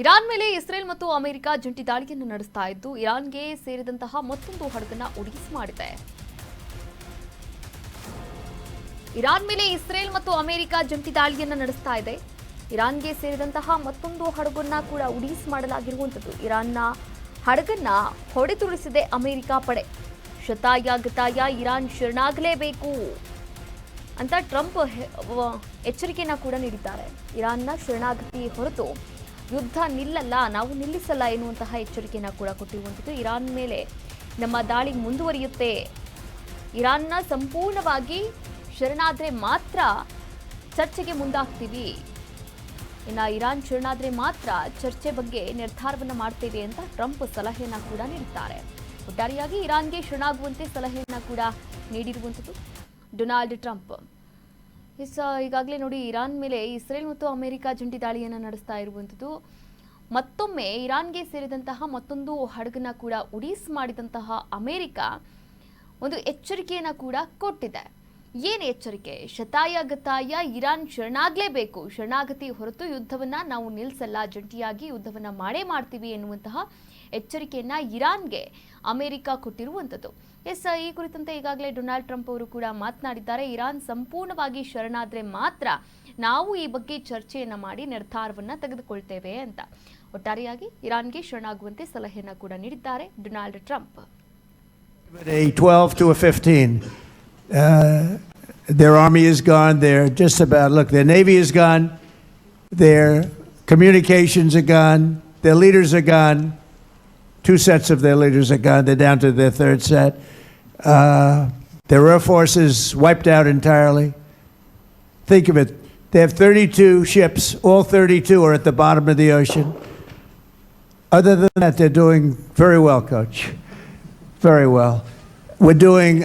Iran ಮೇಲೆ Israel ಮತ್ತು America ಜಂಟಿ ದಾಳಿಯನ್ನು ನಡೆಸ್ತಾ ಇದ್ದು ಇರಾನ್ಗೆ ಸೇರಿದಂತಹ ಮತ್ತೊಂದು ಹಡಗನ್ನ ಉಡೀಸ್ ಮಾಡಿದೆ. ಇರಾನ್ ಮೇಲೆ ಇಸ್ರೇಲ್ ಮತ್ತು ಅಮೆರಿಕ ಜಂಟಿ ದಾಳಿಯನ್ನು ನಡೆಸ್ತಾ ಇದೆ. ಇರಾನ್ಗೆ ಸೇರಿದಂತಹ ಮತ್ತೊಂದು ಹಡಗನ್ನ ಕೂಡ ಉಡೀಸ್ ಮಾಡಲಾಗಿರುವಂಥದ್ದು. ಇರಾನ್ನ ಹಡಗನ್ನ ಹೊಡೆದುರುಳಿಸಿದೆ ಅಮೆರಿಕ ಪಡೆ. ಶತಾಯ ಗತಾಯ ಇರಾನ್ ಶರಣಾಗಲೇಬೇಕು ಅಂತ ಟ್ರಂಪ್ ಎಚ್ಚರಿಕೆಯನ್ನ ಕೂಡ ನೀಡಿದ್ದಾರೆ. ಇರಾನ್ನ ಶರಣಾಗತಿ ಹೊರತು ಯುದ್ಧ ನಿಲ್ಲಲ್ಲ, ನಾವು ನಿಲ್ಲಿಸಲ್ಲ ಎನ್ನುವಂತಹ ಎಚ್ಚರಿಕೆಯನ್ನ ಕೂಡ ಕೊಟ್ಟಿರುವಂಥದ್ದು. ಇರಾನ್ ಮೇಲೆ ನಮ್ಮ ದಾಳಿ ಮುಂದುವರಿಯುತ್ತೆ, ಇರಾನ್ನ ಸಂಪೂರ್ಣವಾಗಿ ಶರಣಾದ್ರೆ ಮಾತ್ರ ಚರ್ಚೆಗೆ ಮುಂದಾಗ್ತೀವಿ, ಇನ್ನು ಇರಾನ್ ಶರಣಾದ್ರೆ ಮಾತ್ರ ಚರ್ಚೆ ಬಗ್ಗೆ ನಿರ್ಧಾರವನ್ನು ಮಾಡ್ತೇವೆ ಅಂತ ಟ್ರಂಪ್ ಸಲಹೆಯನ್ನ ಕೂಡ ನೀಡಿದ್ದಾರೆ. ಒಟ್ಟಾರೆಯಾಗಿ ಇರಾನ್ಗೆ ಶರಣಾಗುವಂತೆ ಸಲಹೆಯನ್ನ ಕೂಡ ನೀಡಿರುವಂಥದ್ದು ಡೊನಾಲ್ಡ್ ಟ್ರಂಪ್. ಈಗಾಗಲೇ ನೋಡಿ, ಇರಾನ್ ಮೇಲೆ ಇಸ್ರೇಲ್ ಮತ್ತು ಅಮೆರಿಕ ಜಂಟಿ ದಾಳಿಯನ್ನು ನಡೆಸ್ತಾ ಇರುವಂಥದ್ದು. ಮತ್ತೊಮ್ಮೆ ಇರಾನ್ಗೆ ಸೇರಿದಂತಹ ಮತ್ತೊಂದು ಹಡಗನ್ನ ಕೂಡ ಉಡೀಸ್ ಮಾಡಿದಂತಹ ಅಮೆರಿಕ ಒಂದು ಎಚ್ಚರಿಕೆಯನ್ನು ಕೂಡ ಕೊಟ್ಟಿದೆ. ಏನು ಎಚ್ಚರಿಕೆ? ಶತಾಯ ಗತಾಯ ಇರಾನ್ ಶರಣಾಗಲೇಬೇಕು, ಶರಣಾಗತಿ ಹೊರತು ಯುದ್ಧವನ್ನ ನಾವು ನಿಲ್ಲಿಸಲ್ಲ, ಜಂಟಿಯಾಗಿ ಯುದ್ಧವನ್ನ ಮಾಡ್ತೀವಿ ಎನ್ನುವಂತಹ ಎಚ್ಚರಿಕೆಯನ್ನ ಇರಾನ್ಗೆ ಅಮೆರಿಕ ಕೊಟ್ಟಿರುವಂಥದ್ದು. ಈ ಕುರಿತಂತೆ ಈಗಾಗಲೇ ಡೊನಾಲ್ಡ್ ಟ್ರಂಪ್ ಅವರು ಕೂಡ ಮಾತನಾಡಿದ್ದಾರೆ. ಇರಾನ್ ಸಂಪೂರ್ಣವಾಗಿ ಶರಣಾದ್ರೆ ಮಾತ್ರ ನಾವು ಈ ಬಗ್ಗೆ ಚರ್ಚೆಯನ್ನ ಮಾಡಿ ನಿರ್ಧಾರವನ್ನ ತೆಗೆದುಕೊಳ್ತೇವೆ ಅಂತ ಒಟ್ಟಾರೆಯಾಗಿ ಇರಾನ್ಗೆ ಶರಣಾಗುವಂತೆ ಸಲಹೆಯನ್ನ ಕೂಡ ನೀಡಿದ್ದಾರೆ Donald Trump. 12 to a 15. Their army is gone. They're just about, look, their navy is gone. Their communications are gone. Their leaders are gone. 2 sets of their leaders are gone. They're down to their 3rd set. Their air force is wiped out entirely. Think of it. They have 32 ships. All 32 are at the bottom of the ocean. Other than that, they're doing very well, Coach. Very well. We're doing,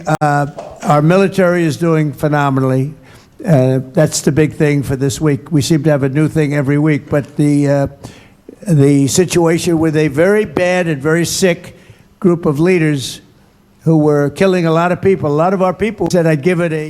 our military is doing phenomenally. That's the big thing for this week. We seem to have a new thing every week, but the situation with a very bad and very sick group of leaders who were killing a lot of people, a lot of our people said I'd give it a